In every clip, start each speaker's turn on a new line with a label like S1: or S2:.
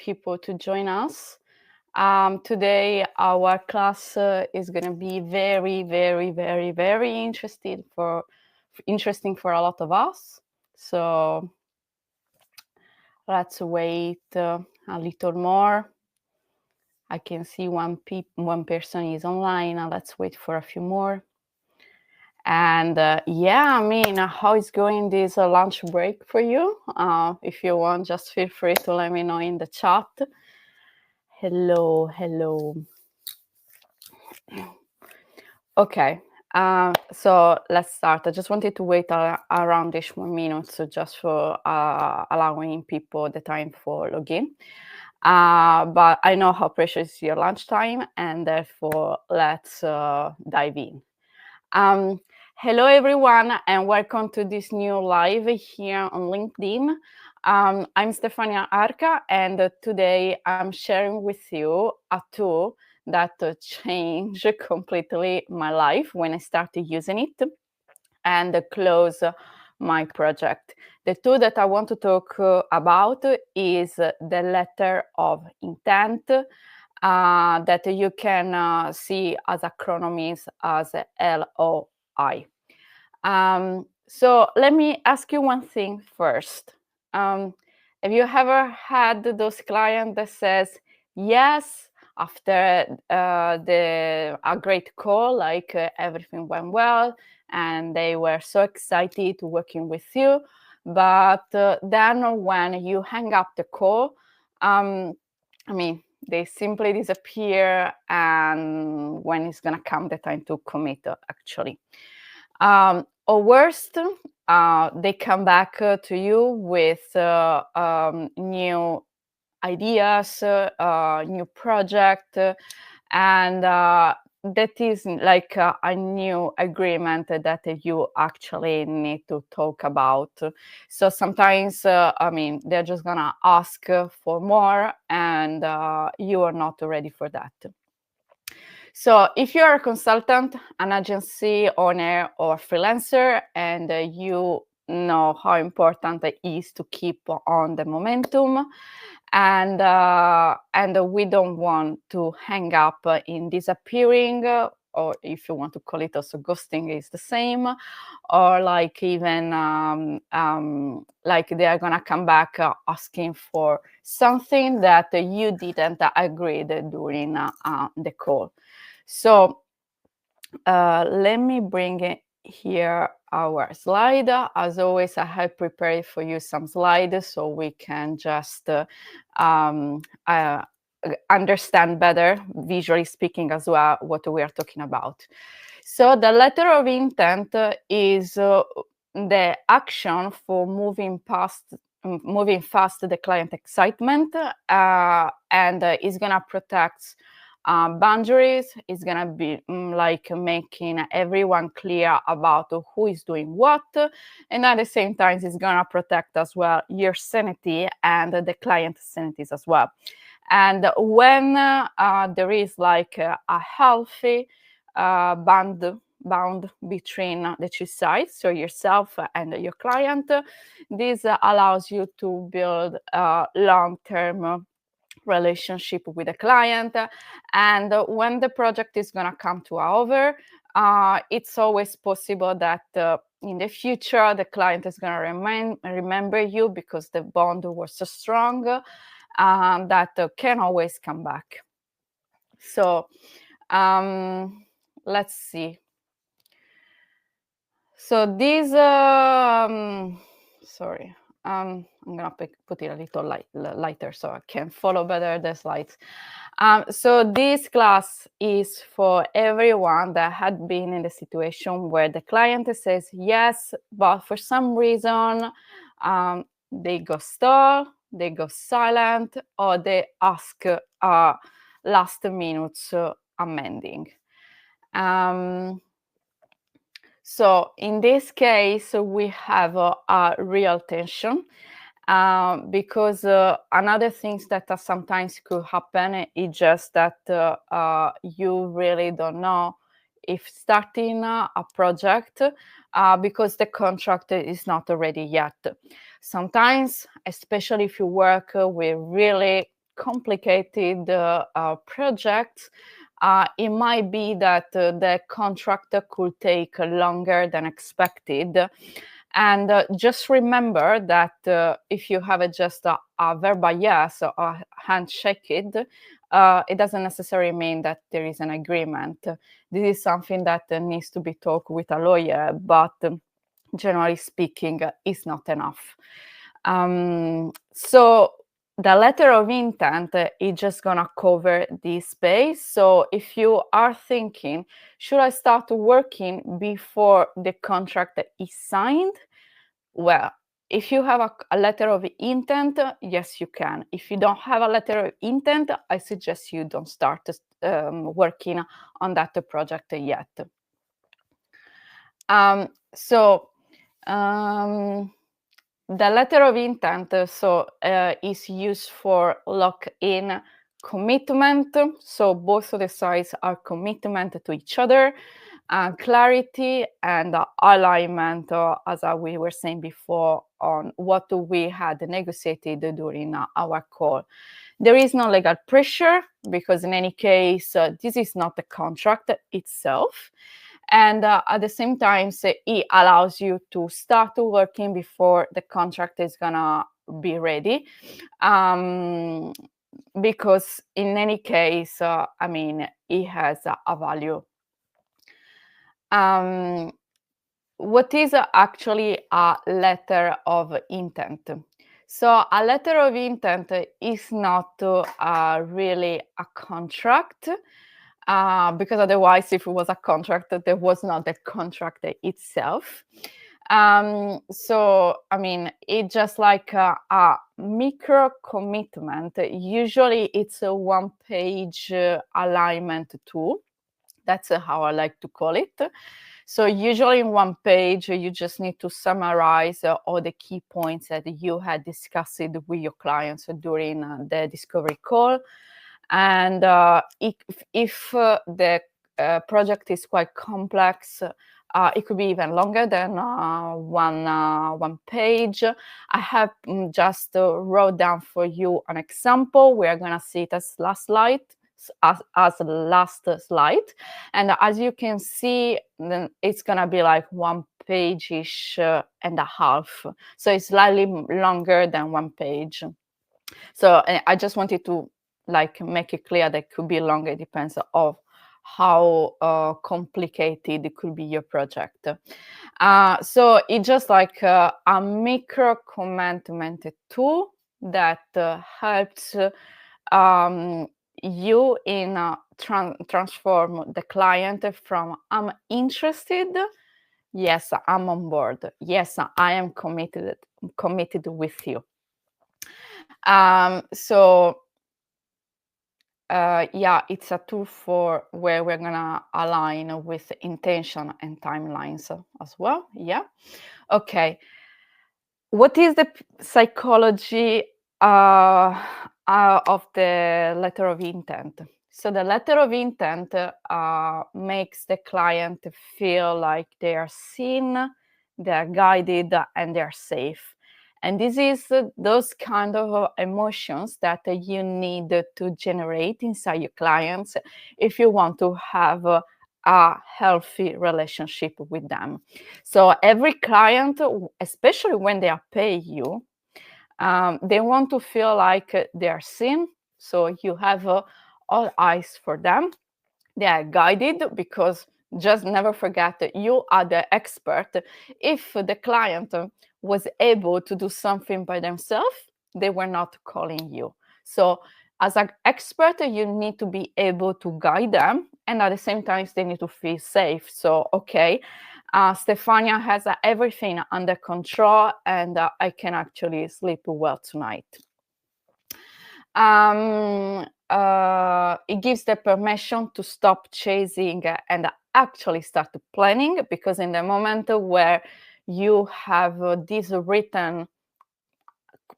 S1: people to join us. Today, our class is going to be very, very, very, very interesting for a lot of us. So let's wait a little more. I can see one person is online. Let's wait for a few more. And yeah, I mean, how is going this lunch break for you? If you want, just feel free to let me know in the chat. Hello. Okay, so let's start. I just wanted to wait around this 1 minute, so just for allowing people the time for login. But I know how precious is your lunchtime, and therefore let's dive in. Hello everyone, and welcome to this new live here on LinkedIn. I'm Stefania Arca, and today I'm sharing with you a tool that changed completely my life when I started using it and close my project. The tool that I want to talk about is the letter of intent that you can see as acronyms as LOI. So let me ask you one thing first. Have you ever had those clients that says yes after a great call, like everything went well and they were so excited to working with you, but then when you hang up the call, they simply disappear, and when it's gonna come the time to commit, actually. Or worst, they come back to you with new ideas, new project, and that is like a new agreement that you actually need to talk about. So sometimes, they're just gonna ask for more, and you are not ready for that. So if you're a consultant, an agency owner, or freelancer, and you know how important it is to keep on the momentum, and we don't want to hang up in disappearing, or if you want to call it also ghosting is the same, or like even like they are gonna come back asking for something that you didn't agree during the call. So let me bring here our slide. As always, I have prepared for you some slides so we can just understand better, visually speaking as well, what we are talking about. So the letter of intent is the action for moving fast the client excitement, and is gonna protect boundaries. Is gonna be like making everyone clear about who is doing what, and at the same time it's gonna protect as well your sanity and the client's sanities as well. And when there is like a healthy bound between the two sides, so yourself and your client, this allows you to build a long-term relationship with the client. And when the project is going to come to over, it's always possible that in the future the client is going to remember you because the bond was so strong that can always come back. So let's see. So this I'm gonna put it a little lighter so I can follow better the slides. So this class is for everyone that had been in the situation where the client says yes, but for some reason they go stall, they go silent, or they ask last minute amending. So in this case, we have a real tension because another things that sometimes could happen is just that you really don't know if starting a project because the contract is not ready yet. Sometimes, especially if you work with really complicated projects, it might be that the contract could take longer than expected. And just remember that if you have just a verbal yes or a handshake it doesn't necessarily mean that there is an agreement. This is something that needs to be talked with a lawyer, but generally speaking, is not enough. So the letter of intent is just gonna cover this space. So if you are thinking, should I start working before the contract is signed? Well, if you have a letter of intent, yes, you can. If you don't have a letter of intent, I suggest you don't start working on that project yet. The letter of intent is used for lock-in commitment. So both of the sides are commitment to each other, clarity and alignment, as we were saying before, on what we had negotiated during our call. There is no legal pressure because in any case, this is not the contract itself. And at the same time, it allows you to start working before the contract is gonna be ready. Because in any case, it has a value. What is actually a letter of intent? So a letter of intent is not really a contract. Because otherwise, if it was a contract, there was not the contract itself. It's just like a micro commitment. Usually, it's a one-page alignment tool. That's how I like to call it. So usually in one page, you just need to summarize all the key points that you had discussed with your clients during the discovery call. And if the project is quite complex, it could be even longer than one page. I have just wrote down for you an example. We are going to see it as last slide. As last slide, and as you can see, then it's gonna be like one page-ish and a half. So it's slightly longer than one page. So I just wanted to make it clear that it could be longer. It depends on how complicated it could be your project. So it's just like a micro commitment tool that helps you in transform the client from I'm interested, yes, I'm on board, yes, I am committed with you. It's a tool for where we're gonna align with intention and timelines as well. Okay. What is the psychology of the letter of intent? So the letter of intent makes the client feel like they are seen, they are guided, and they are safe. And this is those kind of emotions that you need to generate inside your clients if you want to have a healthy relationship with them. So every client, especially when they are paying you, they want to feel like they are seen. So you have all eyes for them. They are guided because just never forget that you are the expert. If the client was able to do something by themselves, they were not calling you. So as an expert, you need to be able to guide them, and at the same time, they need to feel safe. So, okay, Stefania has everything under control, and I can actually sleep well tonight. It gives the permission to stop chasing and actually start planning, because in the moment where you have this written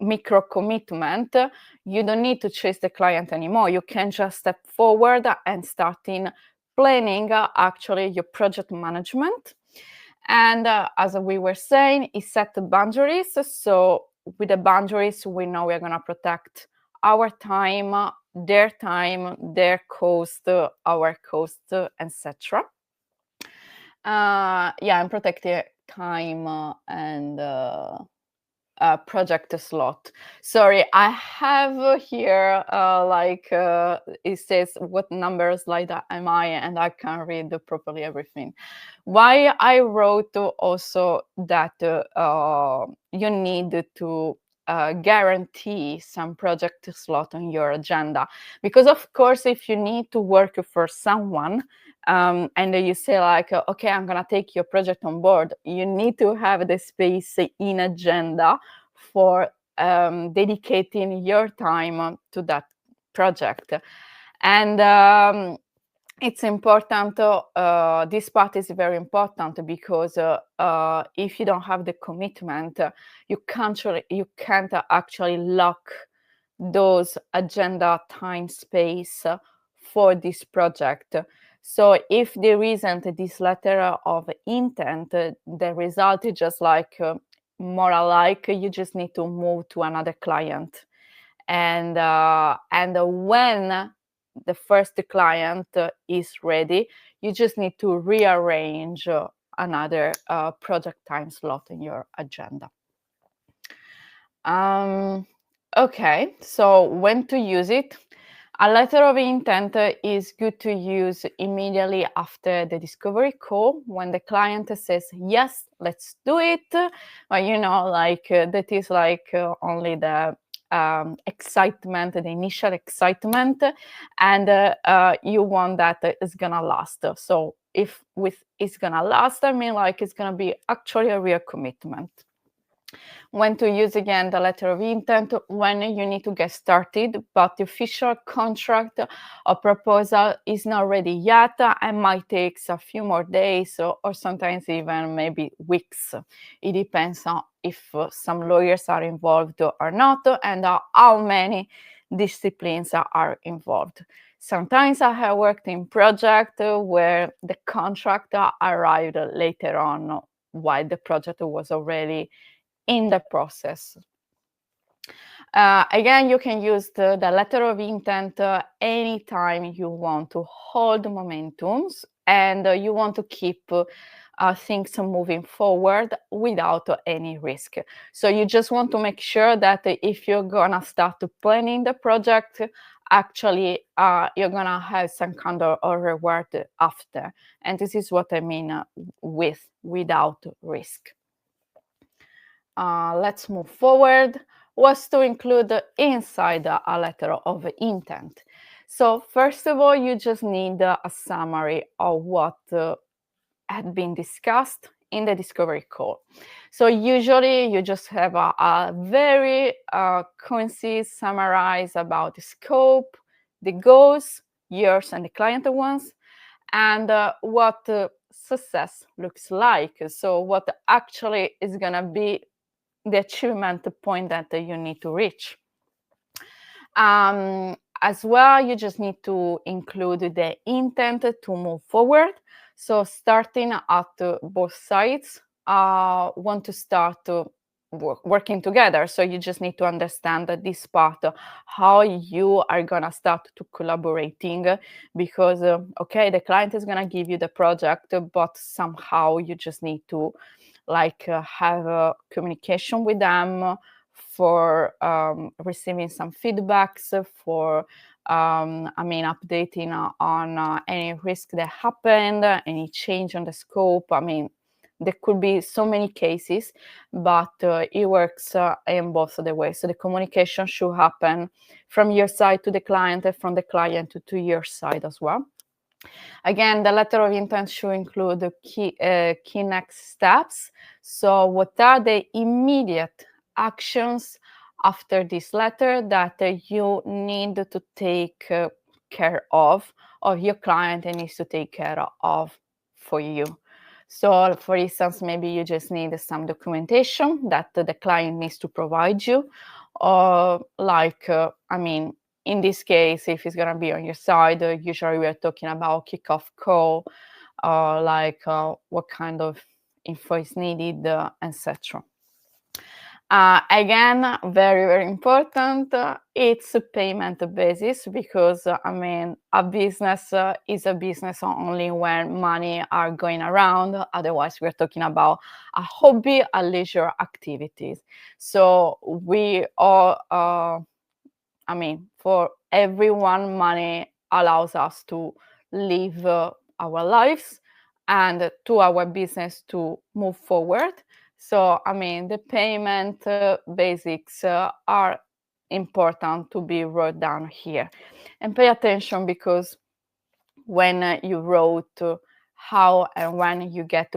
S1: micro commitment, you don't need to chase the client anymore. You can just step forward and start in planning actually your project management. And as we were saying, it set the boundaries. So with the boundaries, we know we're going to protect our time, their cost, our cost, etc. And protecting time and project slot. Sorry, I have here it says what number slide am I, and I can't read properly everything. Why I wrote also that you need to guarantee some project slot on your agenda, because of course if you need to work for someone and you say like, okay, I'm gonna take your project on board, you need to have the space in agenda for dedicating your time to that project. And it's important, this part is very important, because if you don't have the commitment, you can't actually lock those agenda time space for this project. So if there isn't this letter of intent, the result is just like more alike, you just need to move to another client. And when the first client is ready, you just need to rearrange another project time slot in your agenda. Okay, so when to use it? A letter of intent is good to use immediately after the discovery call, when the client says, yes, let's do it. But that is only the excitement, the initial excitement, and you want that it's gonna last. So if it's gonna last, I mean it's gonna be actually a real commitment. When to use again the letter of intent? When you need to get started, but the official contract or proposal is not ready yet and might take a few more days or sometimes even maybe weeks. It depends on if some lawyers are involved or not, and how many disciplines are involved. Sometimes I have worked in projects where the contract arrived later on, while the project was already in the process. Again, you can use the letter of intent anytime you want to hold momentums and you want to keep things moving forward without any risk. So you just want to make sure that if you're gonna start planning the project, actually you're gonna have some kind of a reward after. And this is what I mean without risk. Let's move forward. What's to include inside a letter of intent? So first of all, you just need a summary of what had been discussed in the discovery call. So usually you just have a very concise summarize about the scope, the goals, yours and the client ones, and what success looks like. So what actually is going to be the achievement point that you need to reach. As well, you just need to include the intent to move forward. So starting at both sides want to start working together. So you just need to understand that this part, how you are gonna start to collaborating, because okay, the client is gonna give you the project, but somehow you just need to have a communication with them for receiving some feedbacks, for updating on any risk that happened, any change on the scope. There could be so many cases, but it works in both the ways. So the communication should happen from your side to the client and from the client to your side as well. Again, the letter of intent should include the key next steps. So what are the immediate actions after this letter that you need to take care of, or your client needs to take care of for you? So for instance, maybe you just need some documentation that the client needs to provide you, or in this case, if it's going to be on your side, usually we are talking about kickoff call, what kind of info is needed, etc. Again, very, very important. It's a payment basis because, a business is a business only when money are going around. Otherwise, we're talking about a hobby, a leisure activities. So we all, for everyone, money allows us to live our lives and to our business to move forward. So, the payment basics are important to be wrote down here. And pay attention because when you wrote how and when you get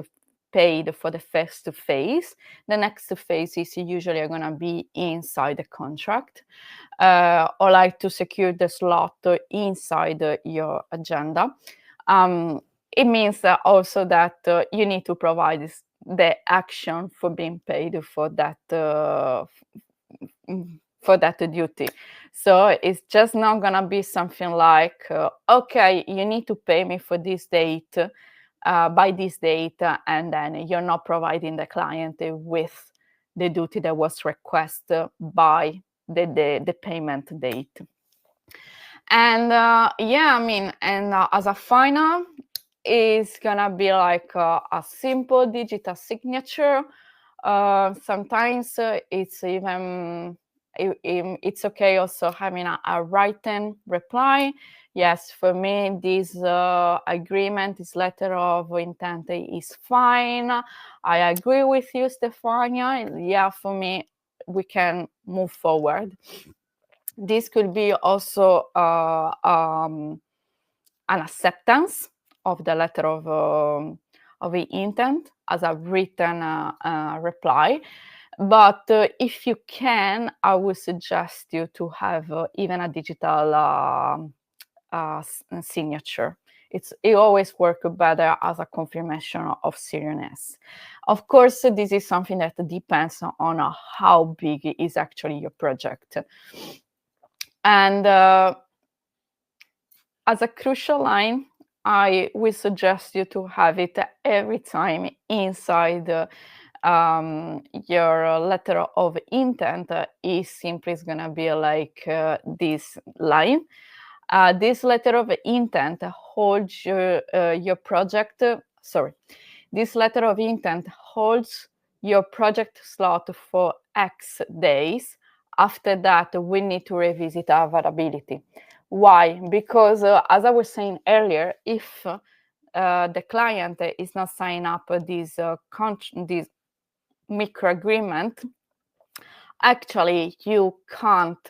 S1: paid for the first phase, the next phase is usually going to be inside the contract, or like to secure the slot inside your agenda. It means also that you need to provide the action for being paid for that duty. So it's just not gonna be something like, okay, you need to pay me for this date, by this date, and then you're not providing the client with the duty that was requested by the payment date. And as a final, it's gonna be like a simple digital signature. Sometimes it's even it's okay also having a written reply. Yes, for me, this agreement, this letter of intent is fine. I agree with you, Stefania. Yeah, for me, we can move forward. This could be also an acceptance of the letter of the intent as a written reply. But if you can, I would suggest you to have even a digital signature. It always works better as a confirmation of seriousness. Of course, this is something that depends on how big is actually your project. And as a crucial line, I will suggest you to have it every time inside your letter of intent. Is simply going to be like this line. This letter of intent holds your project. This letter of intent holds your project slot for X days. After that, we need to revisit our availability. Why? Because as I was saying earlier, if the client is not signing up this micro agreement, actually you can't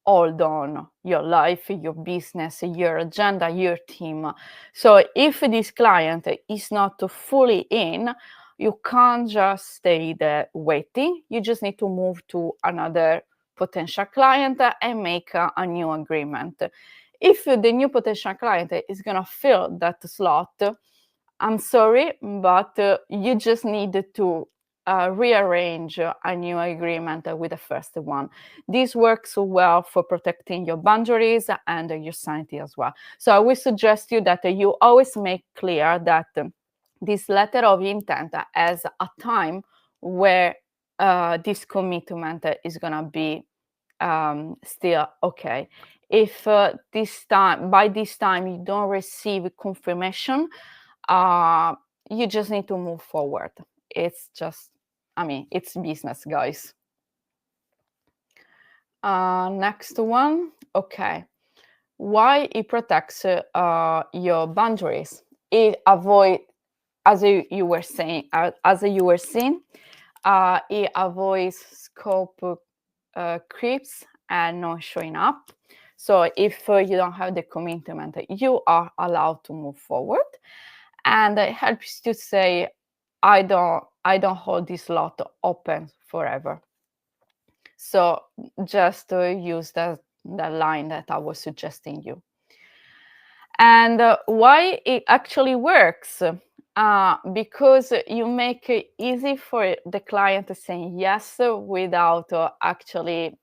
S1: hold on your life, your business, your agenda, your team. So if this client is not fully in, you can't just stay there waiting. You just need to move to another potential client and make a new agreement. If the new potential client is going to fill that slot, I'm sorry, but you just need to rearrange a new agreement with the first one. This works well for protecting your boundaries and your sanity as well. So I would suggest you that you always make clear that this letter of intent has a time where this commitment is going to be still okay. If by this time you don't receive confirmation, you just need to move forward. It's just, it's business, guys. Next one. Okay. Why it protects your boundaries? It avoids, as you were saying, it avoids scope creeps and not showing up. So if you don't have the commitment, you are allowed to move forward. And it helps to say, I don't hold this slot open forever. So just use that line that I was suggesting you. And why it actually works? Because you make it easy for the client to say yes without actually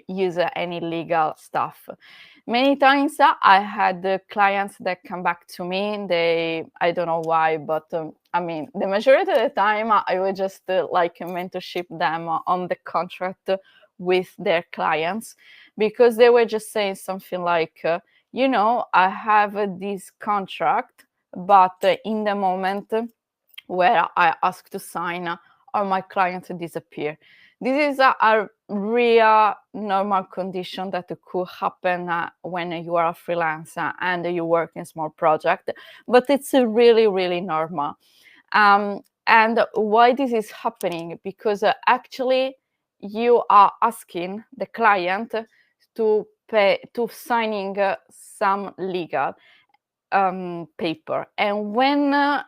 S1: use any legal stuff. Many times I had clients that come back to me. I don't know why, but I mean, the majority of the time, I would just like mentorship them on the contract with their clients, because they were just saying something like, I have this contract, but in the moment where I ask to sign, or my client disappear. This is a real normal condition that could happen when you are a freelancer and you work in small project, but it's really, really normal. And why this is happening? Because actually you are asking the client to signing some legal paper, and when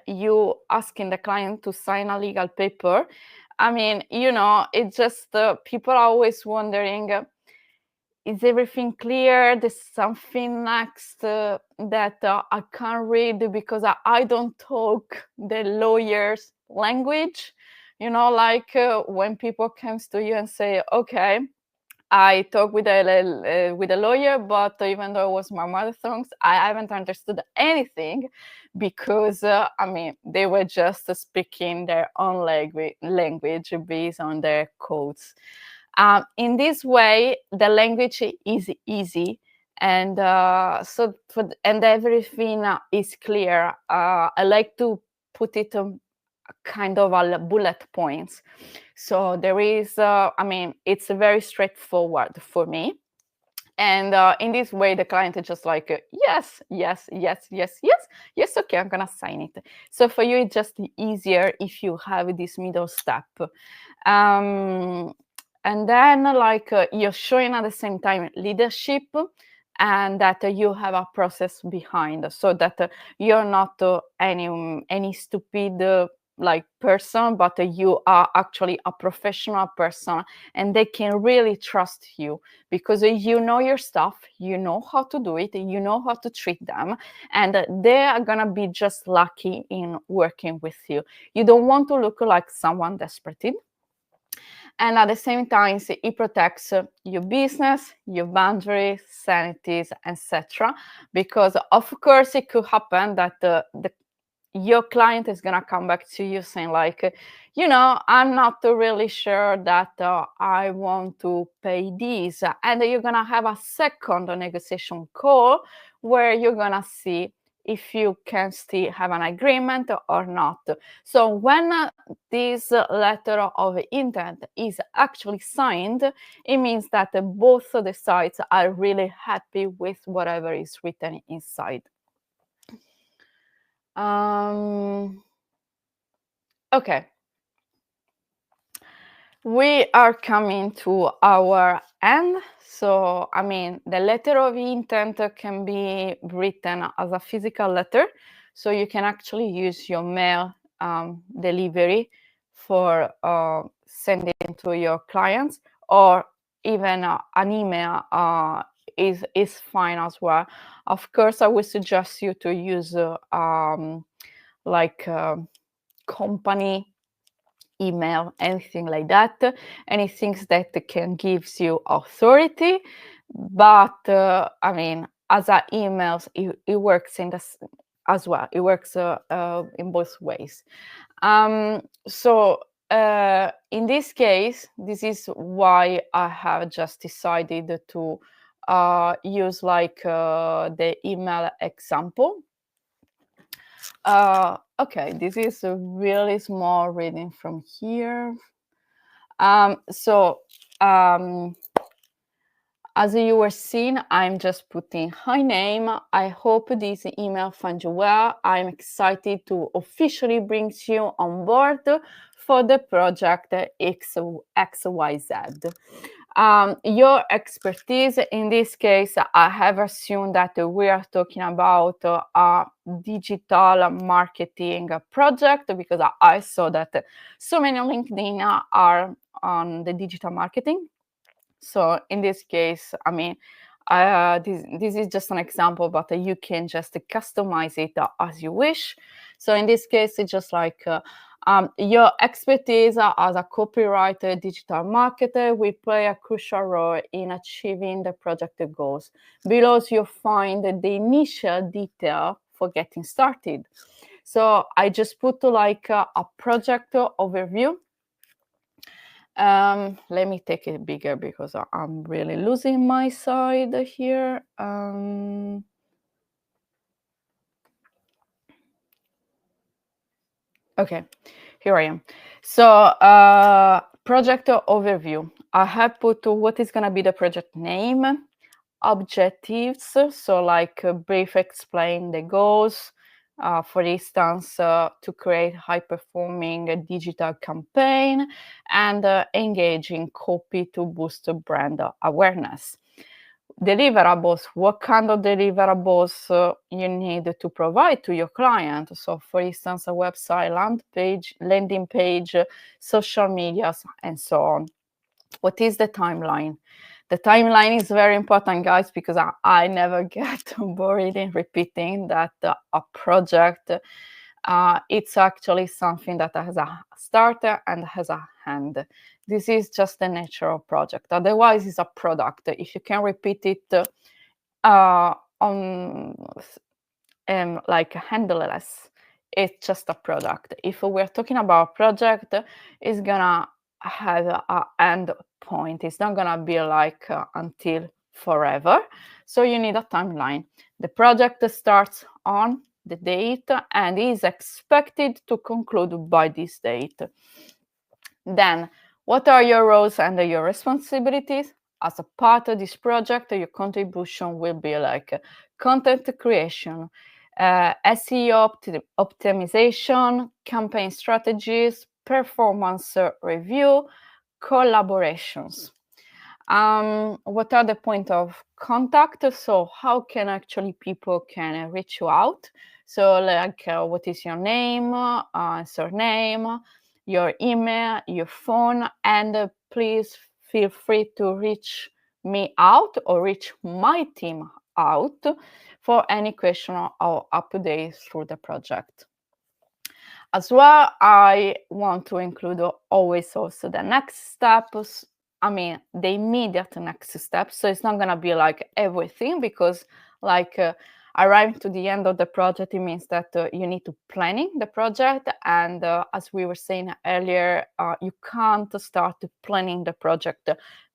S1: you asking the client to sign a legal paper, I mean, it's just people are always wondering, is everything clear? There's something next that I can't read because I don't talk the lawyer's language. Like when people comes to you and say, okay, I talked with a lawyer, but even though it was my mother tongue, I haven't understood anything, because I mean, they were just speaking their own language based on their codes. In this way, the language is easy, and and everything is clear. I like to put it kind of a bullet points. So there is, I mean, it's very straightforward for me. And in this way, the client is just like, yes, yes, yes, yes, yes, yes, okay, I'm gonna sign it. So for you, it's just easier if you have this middle step. And then like you're showing at the same time leadership, and that you have a process behind, so that you're not any stupid like person, but you are actually a professional person, and they can really trust you, because you know your stuff, you know how to do it, you know how to treat them, and they are gonna be just lucky in working with you. You don't want to look like someone desperate. And at the same time, it protects your business, your boundaries, sanities, etc. Because of course it could happen that your client is gonna come back to you saying like, I'm not really sure that I want to pay this, and you're gonna have a second negotiation call where you're gonna see if you can still have an agreement or not. So when this letter of intent is actually signed, it means that both of the sides are really happy with whatever is written inside. Okay. We are coming to our end. So, I mean, the letter of intent can be written as a physical letter. So you can actually use your mail delivery for sending to your clients, or even an email is fine as well. Of course, I would suggest you to use like company email, anything like that, anything that can gives you authority. But I mean, as a emails, it works in this as well. It works in both ways. So in this case, this is why I have just decided to use like the email example. Okay, this is a really small reading from here. So as you were seeing, I'm just putting hi name. I hope this email finds you well. I'm excited to officially bring you on board for the project XYZ. Your expertise in this case, I have assumed that we are talking about a digital marketing project, because I saw that so many on LinkedIn are on the digital marketing. So in this case, I mean, this is just an example, but you can just customize it as you wish. So in this case, it's just like your expertise as a copywriter, digital marketer will play a crucial role in achieving the project goals. Below, you'll find the initial detail for getting started. So I just put like a project overview. Let me take it bigger because I'm really losing my side here. Okay, here I am. So project overview. I have put what is going to be the project name, objectives, so like brief explain the goals, for instance, to create high-performing digital campaign and engaging copy to boost brand awareness. Deliverables, what kind of deliverables you need to provide to your client. So for instance, a website, landing page, social medias, and so on. What is the timeline? The timeline is very important, guys, because I never get bored in repeating that a project, it's actually something that has a start and has a end. This is just the nature of project. Otherwise, it's a product. If you can repeat it on like handleless, it's just a product. If we're talking about project, it's gonna have an end point. It's not gonna be like until forever. So you need a timeline. The project starts on the date and is expected to conclude by this date. Then, what are your roles and your responsibilities? As a part of this project, your contribution will be like content creation, SEO optimization, campaign strategies, performance review, collaborations. What are the point of contact? So how can actually people can reach you out? So like what is your name, surname, your email, your phone, and please feel free to reach me out or reach my team out for any question or updates through the project. As well, I want to include always also the next steps. I mean, the immediate next step. So it's not going to be like everything, because like arriving to the end of the project, it means that you need to planning the project. And as we were saying earlier, you can't start planning the project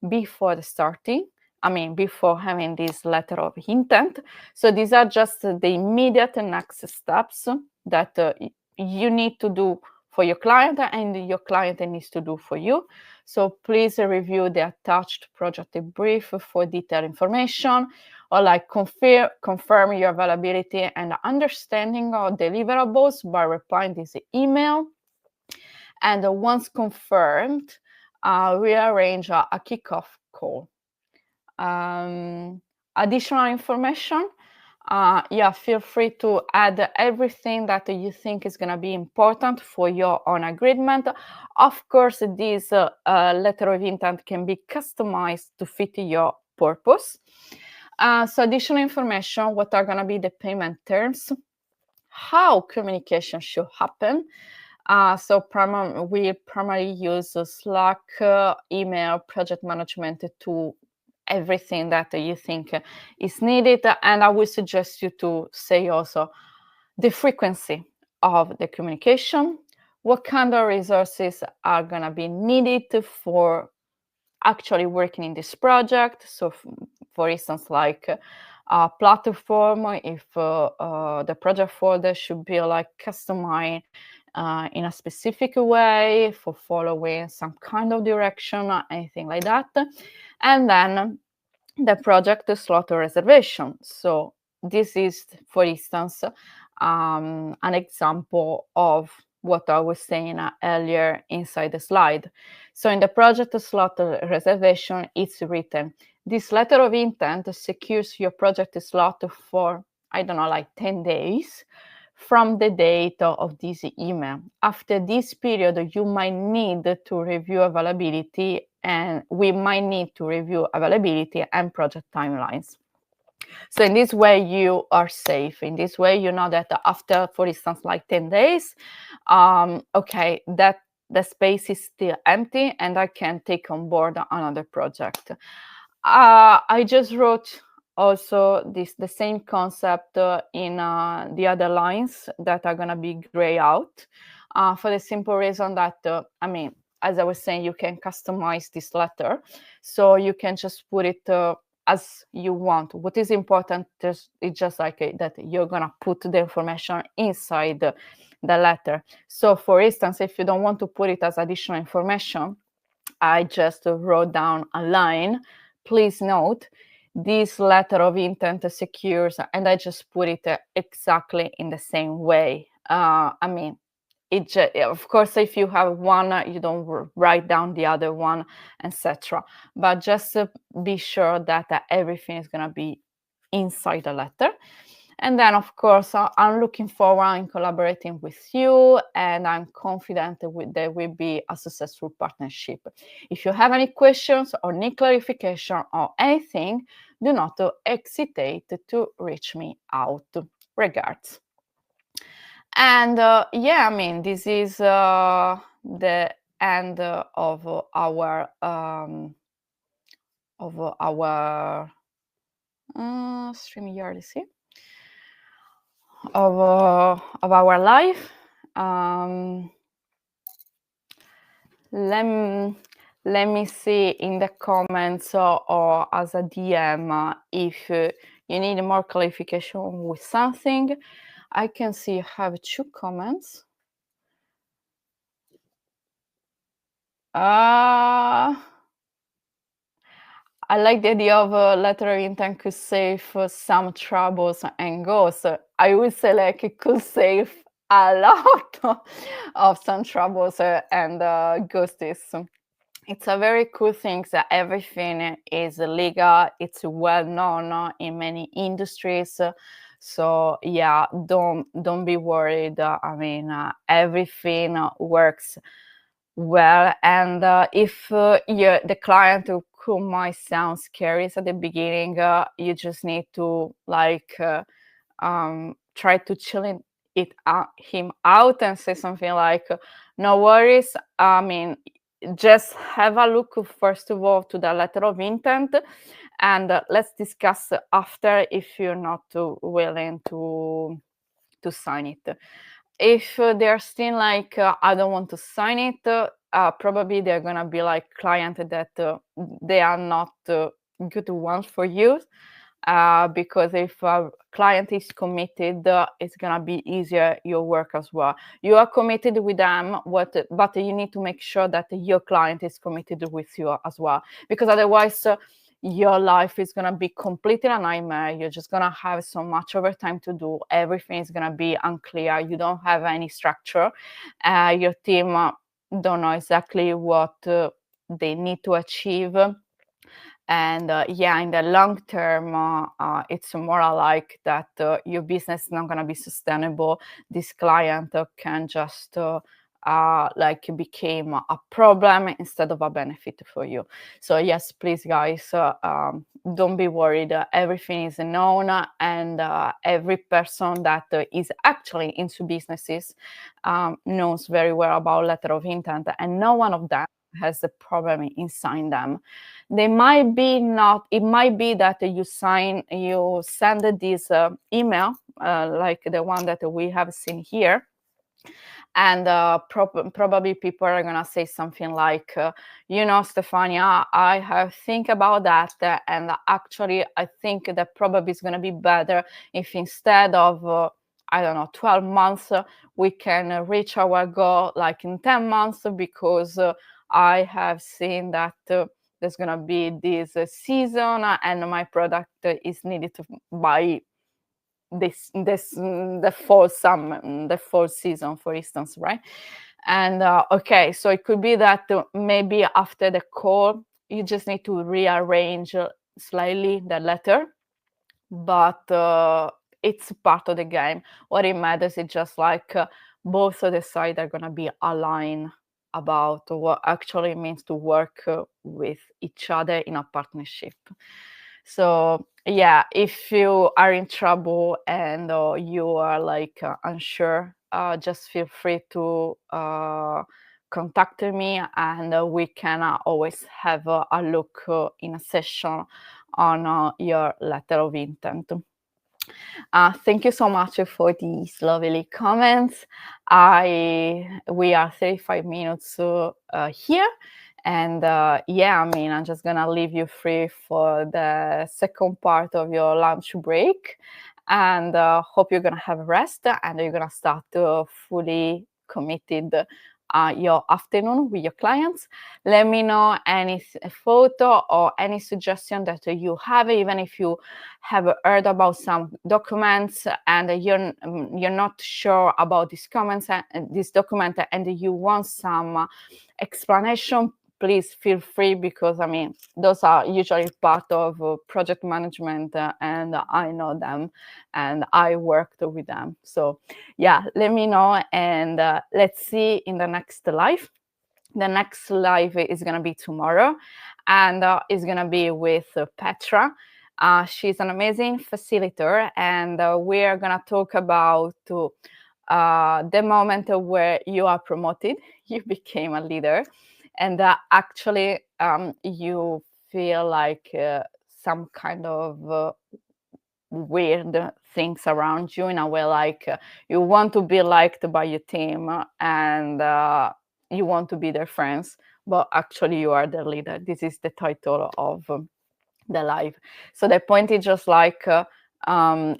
S1: before the starting. I mean, before having this letter of intent. So these are just the immediate next steps that you need to do for your client and your client needs to do for you. So please review the attached project brief for detailed information, or like confirm your availability and understanding of deliverables by replying this email. And once confirmed, we arrange a kickoff call. Additional information, feel free to add everything that you think is going to be important for your own agreement. Of course, this letter of intent can be customized to fit your purpose. So additional information, what are going to be the payment terms, how communication should happen. So we primarily use Slack, email, project management to everything that you think is needed. And I would suggest you to say also the frequency of the communication, what kind of resources are going to be needed for actually working in this project. So for instance, like a platform, if the project folder should be like customized in a specific way for following some kind of direction, anything like that. And then the project slot reservation. So this is, for instance, an example of what I was saying earlier inside the slide. So in the project slot reservation, it's written, this letter of intent secures your project slot for, I don't know, like 10 days from the date of this email. After this period, you might need to review availability, and we might need to review availability and project timelines. So in this way, you are safe. In this way, you know that after, for instance, like 10 days, okay, that the space is still empty and I can take on board another project. I just wrote also the same concept in the other lines that are going to be gray out, for the simple reason that I mean, as I was saying, you can customize this letter, so you can just put it as you want. What is important is just like that you're going to put the information inside the letter. So for instance, if you don't want to put it as additional information, I just wrote down a line. Please note, this letter of intent secures, and I just put it exactly in the same way. I mean, of course, if you have one, you don't write down the other one, etc. But just be sure that everything is going to be inside the letter. And then, of course, I'm looking forward in collaborating with you, and I'm confident that there will be a successful partnership. If you have any questions or need clarification or anything, do not hesitate to reach me out. Regards. And yeah, I mean, this is the end of our StreamYard, see? Of our life. Let me see in the comments or as a DM if you need more clarification with something. I can see you have 2 comments. I like the idea of a letter of intent could save some troubles and ghosts. I would say like it could save a lot of some troubles and ghosts. It's a very cool thing that everything is legal. It's well known in many industries. So yeah, don't be worried. I mean, everything works well. And if the client who might sound scary at the beginning, you just need to like try to chill him out and say something like, no worries. I mean, just have a look first of all to the letter of intent, and let's discuss after if you're not willing to sign it. If they're still like, I don't want to sign it, probably they're gonna be like client that they are not good ones for you. Because if a client is committed, it's gonna be easier your work as well. You are committed with them, but you need to make sure that your client is committed with you as well, because otherwise your life is gonna be completely a nightmare. You're just gonna have so much overtime to do. Everything is gonna be unclear. You don't have any structure. Your team don't know exactly what they need to achieve. And yeah, in the long term, it's more like that your business is not going to be sustainable. This client can just like became a problem instead of a benefit for you. So yes, please guys, don't be worried. Everything is known, and every person that is actually into businesses knows very well about letter of intent, and no one of them has a problem in signing them. They might be not, it might be that you send this email like the one that we have seen here, and probably people are gonna say something like, Stefania, I have think about that, and actually I think that probably is gonna be better if instead of I don't know, 12 months, we can reach our goal like in 10 months, because I have seen that there's gonna be this season, and my product is needed to buy the fall season, for instance, right? And okay, so it could be that maybe after the call you just need to rearrange slightly the letter, but it's part of the game. What it matters is just like both of the sides are going to be aligned about what actually means to work with each other in a partnership. So yeah, if you are in trouble and you are like unsure, just feel free to contact me, and we can always have a look in a session on your letter of intent. Thank you so much for these lovely comments. We are 35 minutes here. And yeah, I mean, I'm just gonna leave you free for the second part of your lunch break. And hope you're gonna have rest and you're gonna start fully committed your afternoon with your clients. Let me know any photo or any suggestion that you have, even if you have heard about some documents and you're not sure about these comments this document and you want some explanation. Please feel free, because I mean, those are usually part of project management and I know them and I worked with them. So yeah, let me know, and let's see in the next live. The next live is going to be tomorrow, and is going to be with Petra. She's an amazing facilitator, and we're going to talk about the moment where you are promoted, you became a leader, and actually you feel like some kind of weird things around you, in a way, like you want to be liked by your team and you want to be their friends, but actually you are the leader. This is the title of the live. So the point is just like the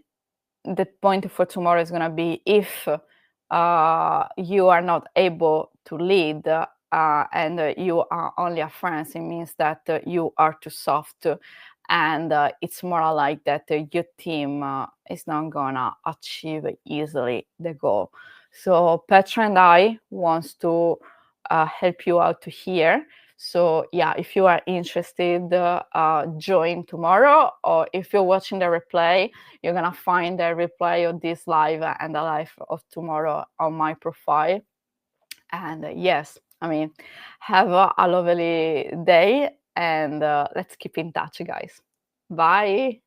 S1: point for tomorrow is going to be, if you are not able to lead and you are only a friend, it means that you are too soft, and it's more like that your team is not going to achieve easily the goal. So Petra and I wants to help you out to here. So yeah, if you are interested, join tomorrow, or if you're watching the replay, you're gonna find the replay of this live and the live of tomorrow on my profile. And yes, I mean, have a lovely day, and let's keep in touch, guys. Bye.